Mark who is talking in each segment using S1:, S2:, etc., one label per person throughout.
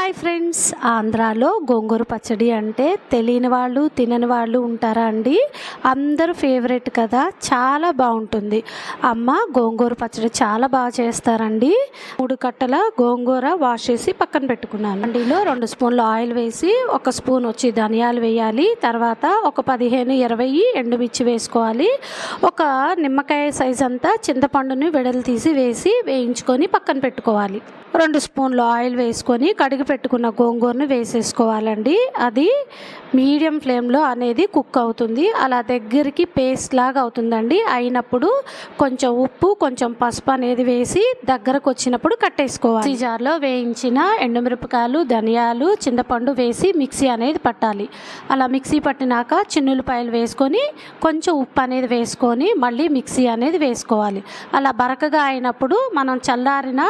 S1: Hi friends, ఆంధ్రాలో గోంగూర పచ్చడి అంటే తెలియని వాళ్ళు తినని వాళ్ళు ఉంటారా అండి? అందరూ ఫేవరెట్ కదా, చాలా బాగుంటుంది. అమ్మ గోంగూర పచ్చడి చాలా బాగా చేస్తారండి. 3 కట్టల గోంగూర వాష్ చేసి పక్కన పెట్టుకున్నాను. అండిలో 2 స్పూన్లు ఆయిల్ వేసి 1 స్పూన్ వచ్చి ధనియాలు వేయాలి. తర్వాత ఒక 15-20 ఎండుమిర్చి వేసుకోవాలి. ఒక నిమ్మకాయ సైజ్ అంతా చింతపండుని వెడలు తీసి వేసి వేయించుకొని పక్కన పెట్టుకోవాలి. 2 స్పూన్లు ఆయిల్ వేసుకొని కడిగి పెట్టుకున్న గోంగూరను వేసేసుకోవాలండి. అది మీడియం ఫ్లేమ్లో అనేది కుక్ అవుతుంది. అలా దగ్గరికి పేస్ట్ లాగా అవుతుందండి. అయినప్పుడు కొంచెం ఉప్పు, కొంచెం పసుపు అనేది వేసి దగ్గరకు వచ్చినప్పుడు కట్టేసుకోవాలి. ఈ జార్లో వేయించిన ఎండుమిరపకాయలు, ధనియాలు, చింతపండు వేసి మిక్సీ అనేది పట్టాలి. అలా మిక్సీ పట్టినాక చిన్నులపాయలు వేసుకొని కొంచెం ఉప్పు అనేది వేసుకొని మళ్ళీ మిక్సీ అనేది వేసుకోవాలి. అలా బరకగా అయినప్పుడు మనం చల్లారిన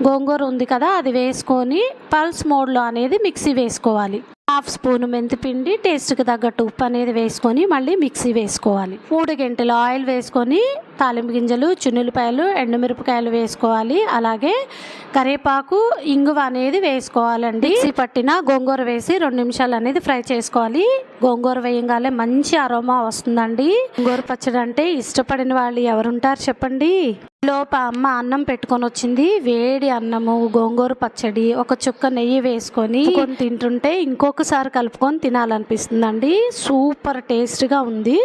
S1: గోంగూర ఉంది కదా, అది వేసుకొని పల్స్ మోడ్లో అనేది మిక్సీ వేసుకోవాలి. 1/2 స్పూన్ మెంతిపిండి, టేస్ట్కి తగ్గట్టు ఉప్పు అనేది వేసుకొని మళ్ళీ మిక్సీ వేసుకోవాలి. 3 గంటలు ఆయిల్ వేసుకొని తాలింపు గింజలు, చున్నులపాయలు, ఎండుమిరపకాయలు వేసుకోవాలి. అలాగే కరివేపాకు, ఇంగువ అనేది వేసుకోవాలండి. మిక్సీ పట్టిన గోంగూర వేసి 2 నిమిషాలు అనేది ఫ్రై చేసుకోవాలి. గోంగూర వేయంగానే మంచి అరోమా వస్తుందండి. గోంగూర పచ్చడి అంటే ఇష్టపడిన వాళ్ళు ఎవరుంటారు చెప్పండి? లోప అమ్మ అన్నం పెట్టుకొని వచ్చింది. వేడి అన్నము, గోంగూర పచ్చడి, ఒక చుక్క నెయ్యి వేసుకొని తింటుంటే ఇంకొకసారి కలుపుకొని తినాలనిపిస్తుందండి. సూపర్ టేస్ట్గా ఉంది.